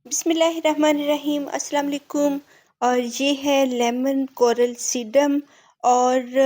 बिस्मिल्लाहिर्रहमानिर्रहीम अस्सलाम वालेकुम। और ये है लेमन कोरल सीडम। और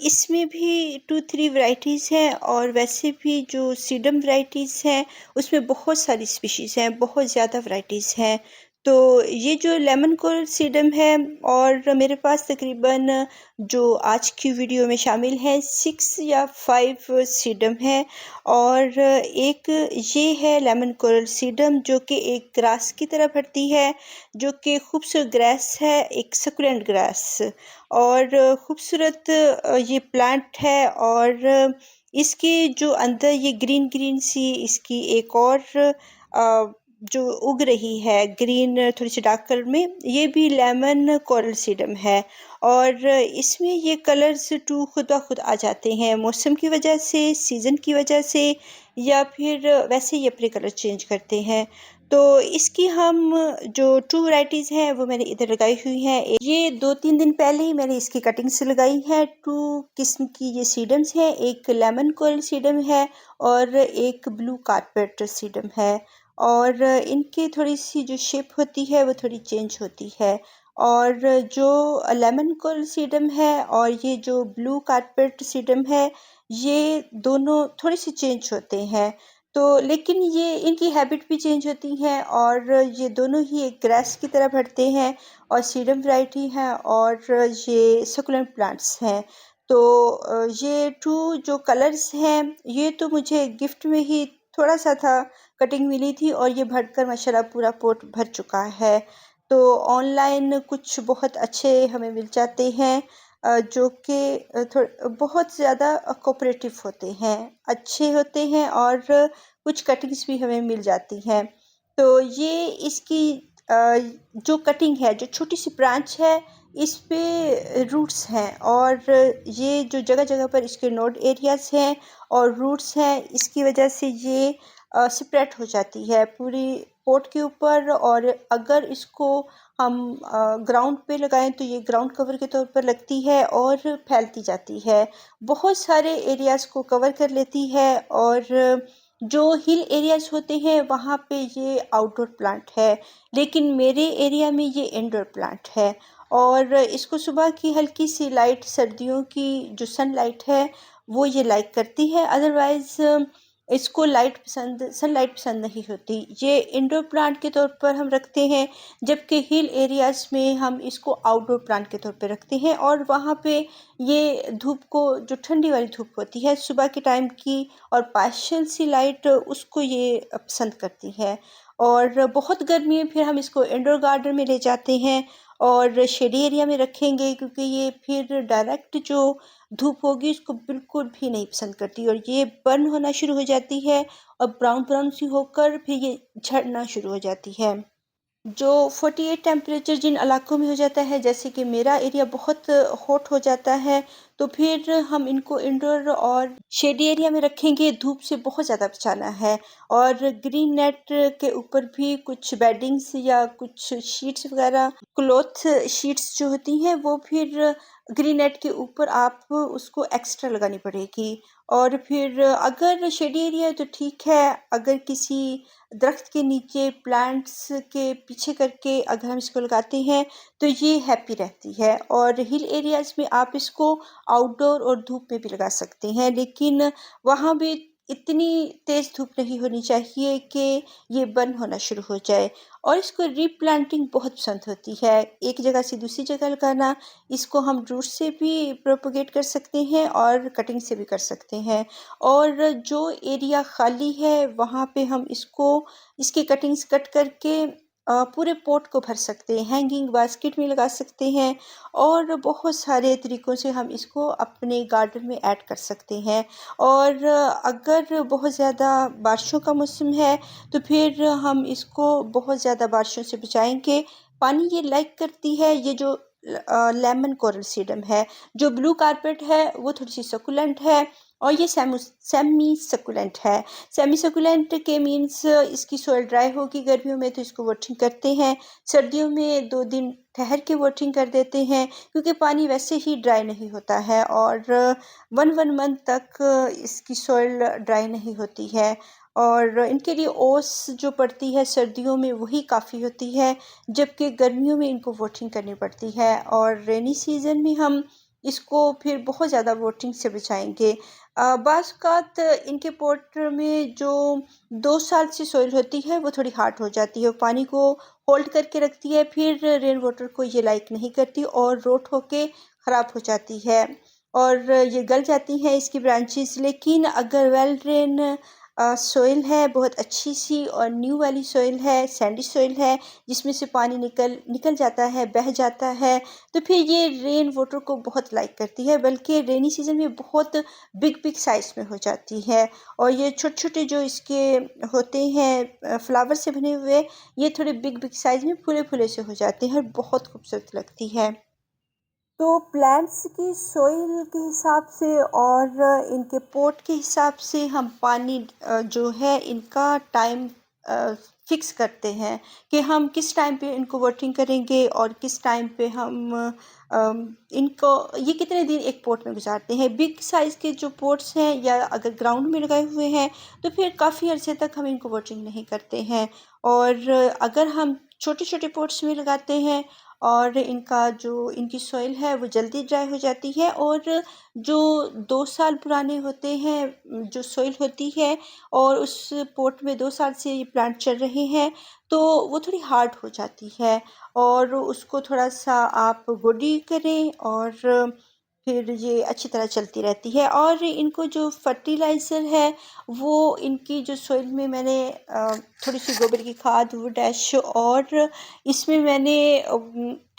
इसमें भी 2-3 वैरायटीज़ हैं और वैसे भी जो सीडम वैरायटीज़ हैं उसमें बहुत सारी स्पीशीज़ हैं, बहुत ज़्यादा वैरायटीज़ हैं। तो ये जो लेमन कोरल सीडम है और मेरे पास तकरीबन जो आज की वीडियो में शामिल हैं 6 या 5 सीडम हैं। और एक ये है लेमन कोरल सीडम जो कि एक ग्रास की तरह बढ़ती है, जो कि खूबसूरत ग्रास है, एक सक्यूलेंट ग्रास। और खूबसूरत ये प्लांट है। और इसके जो अंदर ये ग्रीन ग्रीन सी इसकी एक और जो उग रही है ग्रीन थोड़ी सी डार्क कलर में, ये भी लेमन कोरल सीडम है। और इसमें ये कलर्स टू खुद ब खुद आ जाते हैं मौसम की वजह से, सीज़न की वजह से, या फिर वैसे ही अपने कलर चेंज करते हैं। तो इसकी हम जो 2 वैराइटीज़ हैं वो मैंने इधर लगाई हुई हैं। ये 2-3 दिन पहले ही मैंने इसकी कटिंग्स लगाई हैं। 2 किस्म की ये सीडम्स हैं, एक लेमन कोरल सीडम है और एक ब्लू कारपेट सीडम है। और इनकी थोड़ी सी जो शेप होती है वो थोड़ी चेंज होती है। और जो लेमन कोरल सीडम है और ये जो ब्लू कारपेट सीडम है, ये दोनों थोड़ी सी चेंज होते हैं। तो लेकिन ये इनकी हैबिट भी चेंज होती है और ये दोनों ही एक ग्रास की तरह बढ़ते हैं और सीडम वैरायटी है और ये सकुलेंट प्लांट्स हैं। तो ये 2 जो कलर्स हैं ये तो मुझे गिफ्ट में ही थोड़ा सा था, कटिंग मिली थी और ये बढ़कर माशाल्लाह पूरा पॉट भर चुका है। तो ऑनलाइन कुछ बहुत अच्छे हमें मिल जाते हैं जो कि बहुत ज़्यादा कोऑपरेटिव होते हैं, अच्छे होते हैं और कुछ कटिंग्स भी हमें मिल जाती हैं। तो ये इसकी जो कटिंग है, जो छोटी सी ब्रांच है, इस पे रूट्स हैं और ये जो जगह-जगह पर इसके नोड एरियाज़ हैं और रूट्स हैं, इसकी वजह से ये स्प्रेड हो जाती है पूरी पॉट के ऊपर। और अगर इसको हम ग्राउंड पे लगाएं तो ये ग्राउंड कवर के तौर पर लगती है और फैलती जाती है, बहुत सारे एरियाज़ को कवर कर लेती है। और जो हिल एरियाज़ होते हैं वहाँ पे ये आउटडोर प्लांट है, लेकिन मेरे एरिया में ये इंडोर प्लांट है। और इसको सुबह की हल्की सी लाइट, सर्दियों की जो सनलाइट है वो ये लाइक करती है, अदरवाइज़ इसको सनलाइट पसंद नहीं होती। ये इंडोर प्लांट के तौर पर हम रखते हैं, जबकि हिल एरियाज़ में हम इसको आउटडोर प्लांट के तौर पे रखते हैं। और वहाँ पे ये धूप को, जो ठंडी वाली धूप होती है सुबह के टाइम की और पार्शियल सी लाइट, उसको ये पसंद करती है। और बहुत गर्मी में फिर हम इसको इंडोर गार्डन में ले जाते हैं और शेडी एरिया में रखेंगे, क्योंकि ये फिर डायरेक्ट जो धूप होगी उसको बिल्कुल भी नहीं पसंद करती और ये बर्न होना शुरू हो जाती है और ब्राउन ब्राउन सी होकर फिर ये झड़ना शुरू हो जाती है। जो 48 टेम्परेचर जिन इलाकों में हो जाता है, जैसे कि मेरा एरिया बहुत हॉट हो जाता है, तो फिर हम इनको इंडोर और शेडी एरिया में रखेंगे, धूप से बहुत ज़्यादा बचाना है। और ग्रीन नेट के ऊपर भी कुछ बेडिंग्स या कुछ शीट्स वगैरह, क्लॉथ शीट्स जो होती हैं, वो फिर ग्रीन नेट के ऊपर आप उसको एक्स्ट्रा लगानी पड़ेगी। और फिर अगर शेडी एरिया है तो ठीक है, अगर किसी दरख्त के नीचे प्लांट्स के पीछे करके अगर हम इसको लगाते हैं तो ये हैप्पी रहती है। और हिल एरियाज़ में आप इसको आउटडोर और धूप में भी लगा सकते हैं, लेकिन वहाँ भी इतनी तेज़ धूप नहीं होनी चाहिए कि ये बर्न होना शुरू हो जाए। और इसको रीप्लांटिंग बहुत पसंद होती है, एक जगह से दूसरी जगह लगाना। इसको हम रूट से भी प्रोपोगेट कर सकते हैं और कटिंग से भी कर सकते हैं। और जो एरिया खाली है वहाँ पे हम इसको, इसकी कटिंग्स कट करके पूरे पॉट को भर सकते हैं, हैंगिंग बास्केट में लगा सकते हैं और बहुत सारे तरीक़ों से हम इसको अपने गार्डन में ऐड कर सकते हैं। और अगर बहुत ज़्यादा बारिशों का मौसम है तो फिर हम इसको बहुत ज़्यादा बारिशों से बचाएंगे। पानी ये लाइक करती है, ये जो लेमन कोरल सीडम है। जो ब्लू कारपेट है वो थोड़ी सी सकुलेंट है और ये सेमी सकुलेंट है। सेमी सकुलेंट के मीन्स इसकी सॉइल ड्राई होगी गर्मियों में तो इसको वाटरिंग करते हैं, सर्दियों में 2 दिन ठहर के वाटरिंग कर देते हैं, क्योंकि पानी वैसे ही ड्राई नहीं होता है और 1 मंथ तक इसकी सॉइल ड्राई नहीं होती है। और इनके लिए ओस जो पड़ती है सर्दियों में वही काफ़ी होती है, जबकि गर्मियों में इनको वॉटरिंग करनी पड़ती है। और रेनी सीज़न में हम इसको फिर बहुत ज़्यादा वॉटरिंग से बचाएंगे। बाज़ औक़ात इनके पॉट में जो 2 साल से सॉइल होती है वो थोड़ी हार्ड हो जाती है, पानी को होल्ड करके रखती है, फिर रेन वाटर को ये लाइक नहीं करती और रोट होके ख़राब हो जाती है और ये गल जाती हैं इसकी ब्रांचेस। लेकिन अगर वेल ड्रेन सॉइल है, बहुत अच्छी सी और न्यू वाली सॉइल है, सैंडी सॉइल है, जिसमें से पानी निकल जाता है, बह जाता है, तो फिर ये रेन वाटर को बहुत लाइक करती है, बल्कि रेनी सीज़न में बहुत बिग बिग साइज़ में हो जाती है। और ये छोटे-छोटे जो इसके होते हैं फ्लावर से बने हुए, ये थोड़े बिग बिग साइज़ में फूले-फूले से हो जाते हैं और बहुत खूबसूरत लगती है। तो प्लांट्स की सॉइल के हिसाब से और इनके पॉट के हिसाब से हम पानी जो है इनका टाइम फिक्स करते हैं कि हम किस टाइम पे इनको वाटरिंग करेंगे और किस टाइम पे हम इनको ये कितने दिन एक पॉट में गुजारते हैं। बिग साइज़ के जो पॉट्स हैं या अगर ग्राउंड में लगाए हुए हैं तो फिर काफ़ी अरसे तक हम इनको वाटरिंग नहीं करते हैं। और अगर हम छोटे-छोटे पॉट्स में लगाते हैं और इनका जो इनकी सॉइल है वो जल्दी ड्राई हो जाती है और जो 2 साल पुराने होते हैं जो सॉइल होती है और उस पॉट में 2 साल से ये प्लांट चल रहे हैं, तो वो थोड़ी हार्ड हो जाती है और उसको थोड़ा-सा आप गोडी करें और फिर ये अच्छी तरह चलती रहती है। और इनको जो फर्टिलाइज़र है वो इनकी जो सॉइल में मैंने थोड़ी-सी गोबर की खाद, वुड ऐश और इसमें मैंने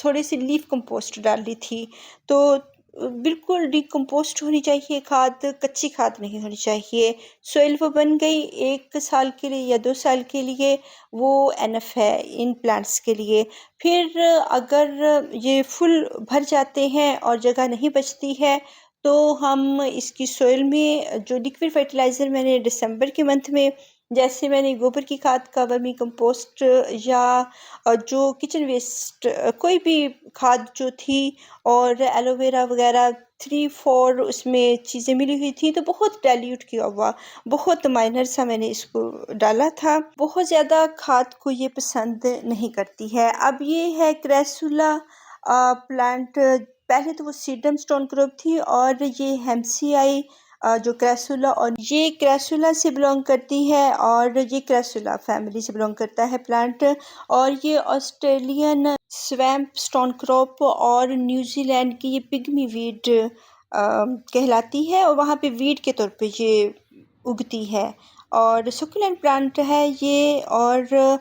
थोड़ी-सी लीफ कंपोस्ट डाल दी थी। तो बिल्कुल डिकम्पोस्ट होनी चाहिए खाद, कच्ची खाद नहीं होनी चाहिए। सॉइल वो बन गई 1 साल के लिए या 2 साल के लिए, वो इनफ है इन प्लांट्स के लिए। फिर अगर ये फुल भर जाते हैं और जगह नहीं बचती है, तो हम इसकी सॉइल में जो लिक्विड फर्टिलाइज़र मैंने दिसंबर के मंथ में, जैसे मैंने गोबर की खाद का वर्मी कंपोस्ट या जो किचन वेस्ट कोई भी खाद जो थी और एलोवेरा वगैरह 3-4 उसमें चीज़ें मिली हुई थी, तो बहुत डाइल्यूट किया हुआ, बहुत माइनर सा मैंने इसको डाला था। बहुत ज़्यादा खाद को ये पसंद नहीं करती है। अब ये है क्रेसुला प्लांट। पहले तो वो सीडम स्टोन क्रॉप थी और ये हेम्सियाई जो क्रेसुला, और ये क्रेसुला से बिलोंग करती है और ये क्रेसुला फैमिली से बिलोंग करता है प्लांट। और ये ऑस्ट्रेलियन स्वैम्प स्टोन क्रॉप और न्यूजीलैंड की ये पिग्मी वीड कहलाती है और वहाँ पे वीड के तौर पे ये उगती है और सुकुलेंट प्लांट है ये। और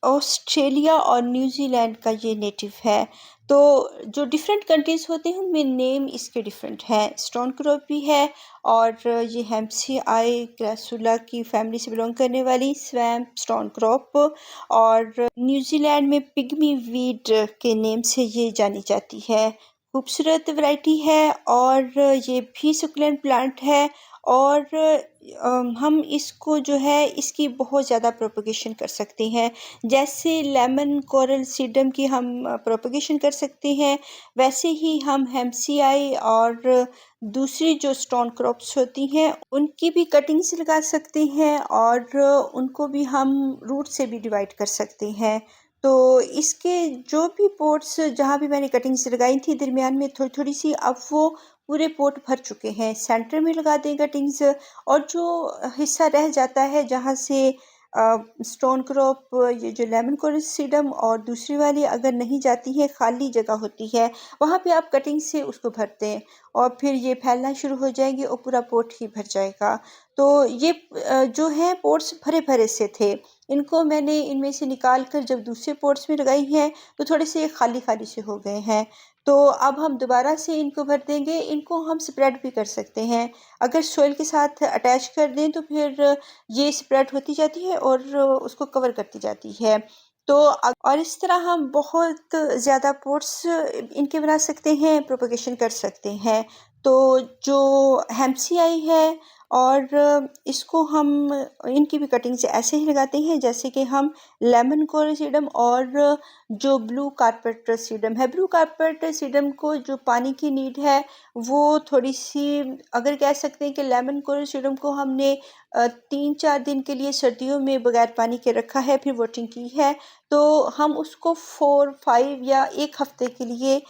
ऑस्ट्रेलिया और न्यूजीलैंड का ये नेटिव है। तो जो डिफरेंट कंट्रीज़ होते हैं उनमें नेम इसके डिफरेंट हैं। स्टोन क्रॉप भी है और ये हेम्सियाई क्रेसुला की फैमिली से बिलोंग करने वाली स्वैम्प स्टोन क्रॉप, और न्यूजीलैंड में पिग्मी वीड के नेम से ये जानी जाती है। खूबसूरत वैरायटी है और ये भी सुकुलेंट प्लांट है। और हम इसको जो है इसकी बहुत ज़्यादा प्रोपगेशन कर सकते हैं। जैसे लेमन कोरल सीडम की हम प्रोपगेशन कर सकते हैं, वैसे ही हम हेम्सियाई और दूसरी जो स्टोन क्रॉप्स होती हैं उनकी भी कटिंग्स लगा सकते हैं और उनको भी हम रूट से भी डिवाइड कर सकते हैं। तो इसके जो भी पॉट्स जहाँ भी मैंने कटिंग्स लगाई थी दरमियान में थोड़ी-थोड़ी सी, अब वो पूरे पॉट भर चुके हैं। सेंटर में लगा दें कटिंग्स और जो हिस्सा रह जाता है जहाँ से स्टोन क्रॉप, ये जो लेमन कोरल और दूसरी वाली अगर नहीं जाती है, खाली जगह होती है, वहाँ पे आप कटिंग से उसको भर दें और फिर ये फैलना शुरू हो जाएगी और पूरा पॉट ही भर जाएगा। तो ये जो है पॉट्स भरे-भरे से थे। इनको मैंने इनमें से निकाल कर जब दूसरे पॉट्स में लगाई हैं, तो थोड़े से खाली-खाली से हो गए हैं। तो अब हम दोबारा से इनको भर देंगे। इनको हम स्प्रेड भी कर सकते हैं। अगर सॉइल के साथ अटैच कर दें तो फिर ये स्प्रेड होती जाती है और उसको कवर करती जाती है। तो और इस तरह हम बहुत ज़्यादा पॉट्स इनके बना सकते हैं, प्रोपगेशन कर सकते हैं। तो जो हेम्सियाई है और इसको हम इनकी भी कटिंग्स ऐसे ही लगाते हैं जैसे कि हम लेमन कोरोसीडम और जो ब्लू कार्पेट सीडम है। ब्लू कार्पेट सीडम को जो पानी की नीड है वो थोड़ी सी, अगर कह सकते हैं कि लेमन कोरोसीडम को हमने 3-4 दिन के लिए सर्दियों में बगैर पानी के रखा है, फिर वोटिंग की है, तो हम उसको 4-5 या 1 हफ्ते के लिए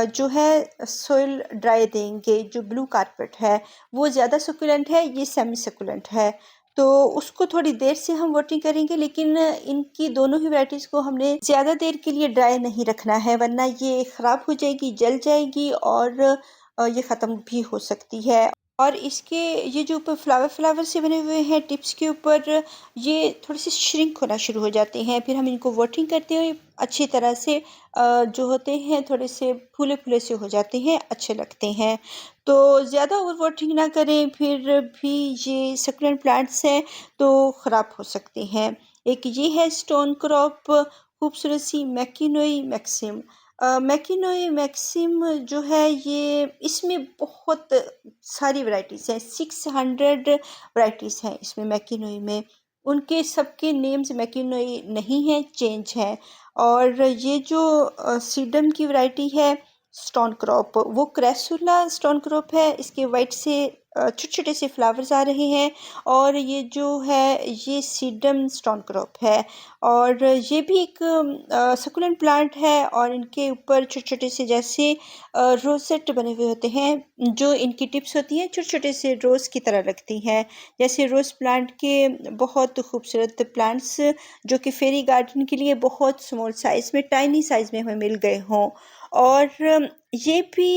जो है सोइल ड्राई देंगे। जो ब्लू कार्पेट है वो ज़्यादा सकुलेंट है, ये सेमी सकुलेंट है, तो उसको थोड़ी देर से हम वोटिंग करेंगे, लेकिन इनकी दोनों ही वैराइटीज़ को हमने ज़्यादा देर के लिए ड्राई नहीं रखना है, वरना ये ख़राब हो जाएगी, जल जाएगी और ये ख़त्म भी हो सकती है। और इसके ये जो ऊपर फ्लावर से बने हुए हैं टिप्स के ऊपर, ये थोड़े से श्रिंक होना शुरू हो जाते हैं, फिर हम इनको वोटिंग करते हुए अच्छी तरह से जो होते हैं थोड़े से फूले फूले से हो जाते हैं, अच्छे लगते हैं। तो ज़्यादा ओवर वाटरिंग ना करें, फिर भी ये सक्यूलेंट प्लांट्स हैं तो ख़राब हो सकते हैं। एक ये है स्टोन क्रॉप, खूबसूरत सी मैकिनोई मैक्सिम। मैकिनोई मैक्सिम जो है ये, इसमें बहुत सारी वैराइटीज़ हैं, 600 वैराइटीज़ हैं इसमें मैकिनोई में। उनके सबके नेम्स मैकिनोई नहीं हैं, चेंज हैं। और ये जो सीडम की वैरायटी है स्टोन क्रॉप, वो क्रेसुला स्टोन क्रॉप है। इसके वाइट से छोटे छोटे से फ्लावर्स आ रहे हैं। और ये जो है ये सीडम स्टोन क्रॉप है, और ये भी एक सकुलेंट प्लांट है, और इनके ऊपर छोटे छोटे से जैसे रोसेट बने हुए होते हैं। जो इनकी टिप्स होती हैं छोटे छोटे से रोज़ की तरह लगती हैं, जैसे रोज़ प्लांट के बहुत खूबसूरत प्लांट्स जो कि फेरी गार्डन के लिए बहुत स्मॉल साइज़ में, टाइनी साइज़ में हमें मिल गए हों। और ये भी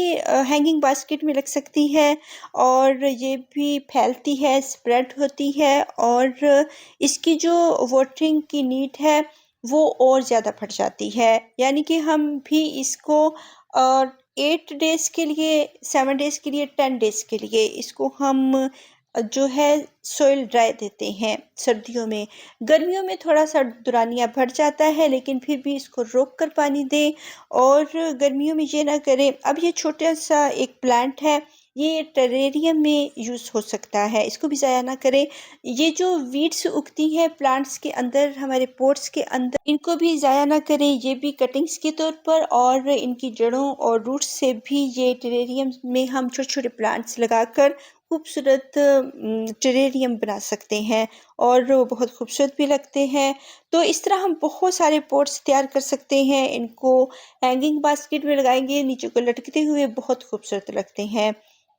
हैंगिंग बास्केट में लग सकती है, और ये भी फैलती है, स्प्रेड होती है, और इसकी जो वाटरिंग की नीड है वो और ज़्यादा बढ़ जाती है। यानी कि हम भी इसको 8 डेज़ के लिए, 7 डेज़ के लिए, 10 डेज़ के लिए इसको हम जो है सोइल ड्राई देते हैं सर्दियों में। गर्मियों में थोड़ा-सा दुरानिया बढ़ जाता है, लेकिन फिर भी इसको रोक कर पानी दें, और गर्मियों में ये ना करें। अब ये छोटा-सा एक प्लांट है, ये टेरेरियम में यूज़ हो सकता है, इसको भी ज़ाया ना करें। ये जो वीड्स उगती हैं प्लांट्स के अंदर, हमारे पॉट्स के अंदर, इनको भी ज़ाया ना करें, ये भी कटिंग्स के तौर पर, और इनकी जड़ों और रूट्स से भी ये टेरेरियम में हम छोटे-छोटे प्लांट्स लगाकर खूबसूरत टेरेरियम बना सकते हैं, और वो बहुत खूबसूरत भी लगते हैं। तो इस तरह हम बहुत सारे पॉट्स तैयार कर सकते हैं, इनको हैंगिंग बास्केट में लगाएंगे, नीचे को लटकते हुए बहुत खूबसूरत लगते हैं।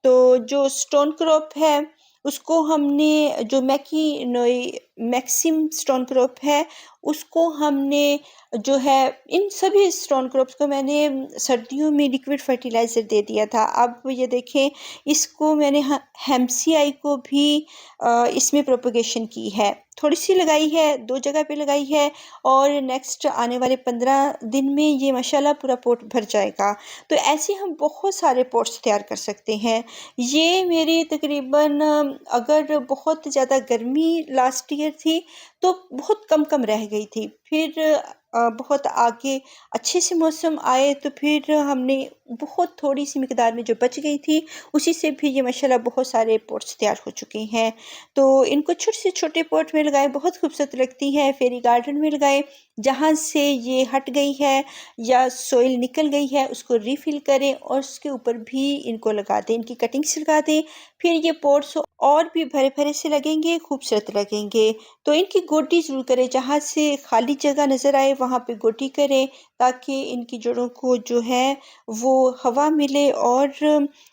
तो जो स्टोन क्रॉप है उसको हमने, जो मैकिनोई मैक्सिम स्टोन क्रॉप है, उसको हमने जो है, इन सभी स्टोन क्रॉप्स को मैंने सर्दियों में लिक्विड फर्टिलाइज़र दे दिया था। अब ये देखें, इसको मैंने हेम्सियाई को भी इसमें प्रोपगेशन की है, थोड़ी सी लगाई है, 2 जगह पे लगाई है, और नेक्स्ट आने वाले 15 दिन में ये माशाल्लाह पूरा पॉट भर जाएगा। तो ऐसे हम बहुत सारे पॉट्स तैयार कर सकते हैं। ये मेरी तकरीबन, अगर बहुत ज़्यादा गर्मी लास्ट ईयर थी तो बहुत कम रह गई थी, फिर बहुत आगे अच्छे से मौसम आए तो फिर हमने बहुत थोड़ी सी मिकदार में जो बच गई थी उसी से भी ये माशाल्लाह बहुत सारे पॉट्स तैयार हो चुके हैं। तो इनको छोटे से छोटे पॉट में लगाए, बहुत खूबसूरत लगती हैं। फेरी गार्डन में लगाए, जहाँ से ये हट गई है या सोइल निकल गई है उसको रीफिल करें, और उसके ऊपर भी इनको लगा दें, इनकी कटिंग्स लगा दें, फिर ये पॉट्स और भी भरे भरे से लगेंगे, खूबसूरत लगेंगे। तो इनकी गोटी ज़रूर करें, जहाँ से खाली जगह नज़र आए वहाँ पे गोटी करें, ताकि इनकी जड़ों को जो है वो हवा मिले, और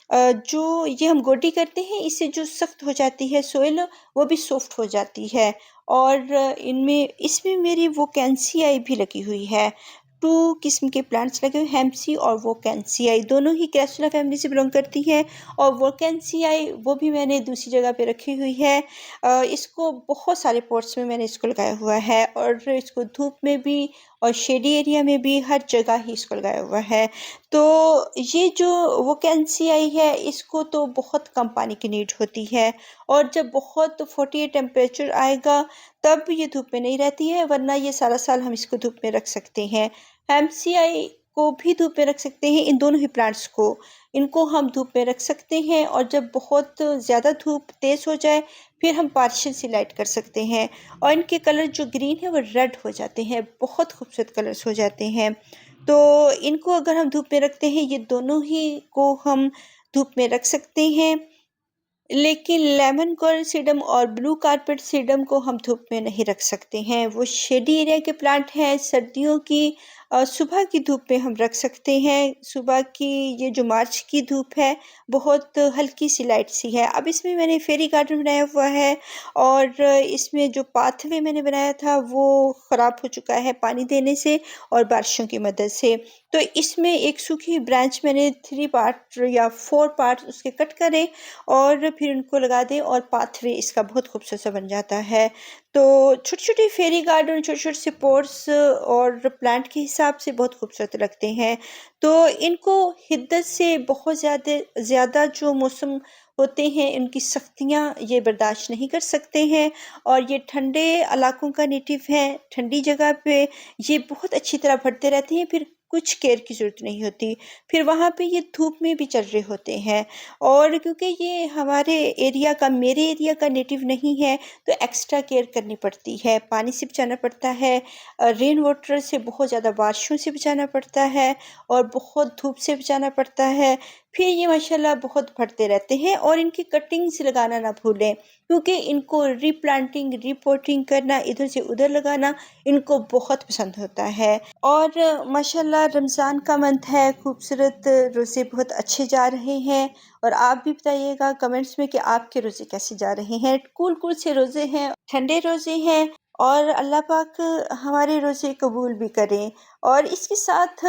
जो ये हम गोटी करते हैं इससे जो सख्त हो जाती है सोइल, वो भी सॉफ्ट हो जाती है। और इनमें इसमें मेरी वो कैंसियाई भी लगी हुई है, 2 किस्म के प्लांट्स लगे हुए, हेम्सी और वो कैंसियाई, दोनों ही क्रैसुला फैमिली से बिलोंग करती है। और वो कैंसियाई वो भी मैंने दूसरी जगह पे रखी हुई है। इसको बहुत सारे पॉट्स में मैंने इसको लगाया हुआ है, और इसको धूप में भी और शेडी एरिया में भी, हर जगह ही इसको लगाया हुआ है। तो ये जो वो कैंसियाई है, इसको तो बहुत कम पानी की नीड होती है, और जब बहुत 48 टेम्परेचर आएगा तब ये धूप में नहीं रहती है, वरना ये सारा साल हम इसको धूप में रख सकते हैं। एमसीआई को भी धूप में रख सकते हैं, इन दोनों ही प्लांट्स को। इनको हम धूप में रख सकते हैं और जब बहुत ज़्यादा धूप तेज़ हो जाए फिर हम पार्शियल सी लाइट कर सकते हैं और इनके कलर जो ग्रीन है वो रेड हो जाते हैं, बहुत खूबसूरत कलर्स हो जाते हैं। तो इनको अगर हम धूप में रखते हैं, ये दोनों ही को हम धूप में रख सकते हैं। लेकिन लेमन कॉर्ल सीडम और ब्लू कारपेट सीडम को हम धूप में नहीं रख सकते हैं, वो शेडी एरिया के प्लांट हैं। सर्दियों की सुबह की धूप में हम रख सकते हैं। सुबह की ये जो मार्च की धूप है बहुत हल्की सी लाइट सी है। अब इसमें मैंने फेरी गार्डन बनाया हुआ है और इसमें जो पाथवे मैंने बनाया था वो ख़राब हो चुका है पानी देने से और बारिशों की मदद से। तो इसमें एक सूखी ब्रांच मैंने 3 पार्ट या 4 पार्ट उसके कट करे और फिर उनको लगा दें और पाथवे इसका बहुत खूबसूरत सा बन जाता है। तो छोटे-छोटे फेरी गार्डन, छोटे-छोटे से पॉट्स और प्लांट के हिसाब से बहुत खूबसूरत लगते हैं। तो इनको हिद्दत से बहुत ज़्यादा जो मौसम होते हैं, इनकी सख्तियाँ ये बर्दाश्त नहीं कर सकते हैं और ये ठंडे इलाकों का नेटिव है। ठंडी जगह पे ये बहुत अच्छी तरह बढ़ते रहते हैं, फिर कुछ केयर की ज़रूरत नहीं होती। फिर वहाँ पे ये धूप में भी चल रहे होते हैं और क्योंकि ये हमारे एरिया का मेरे एरिया का नेटिव नहीं है, तो एक्स्ट्रा केयर करनी पड़ती है। पानी से बचाना पड़ता है, रेन वाटर से, बहुत ज़्यादा बारिशों से बचाना पड़ता है और बहुत धूप से बचाना पड़ता है। फिर ये माशाल्लाह बहुत बढ़ते रहते हैं और इनकी कटिंग्स लगाना ना भूलें, क्योंकि इनको रीप्लांटिंग, रिपोर्टिंग करना, इधर से उधर लगाना इनको बहुत पसंद होता है। और माशाल्लाह रमज़ान का मंथ है, खूबसूरत रोज़े बहुत अच्छे जा रहे हैं और आप भी बताइएगा कमेंट्स में कि आपके रोज़े कैसे जा रहे हैं। कूल-कूल से रोज़े हैं, ठंडे रोज़े हैं और अल्लाह पाक हमारे रोज़े कबूल भी करें। और इसके साथ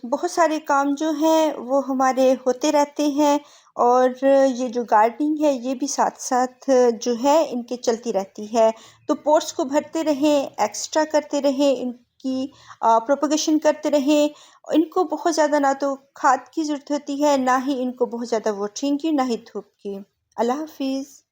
बहुत सारे काम जो हैं वो हमारे होते रहते हैं और ये जो गार्डनिंग है ये भी साथ-साथ जो है इनके चलती रहती है। तो पॉट्स को भरते रहें, एक्स्ट्रा करते रहें, इनकी प्रोपगेशन करते रहें। इनको बहुत ज़्यादा ना तो खाद की ज़रूरत होती है, ना ही इनको बहुत ज़्यादा वाटरिंग की, ना ही धूप की। अल्लाह हाफ़िज़।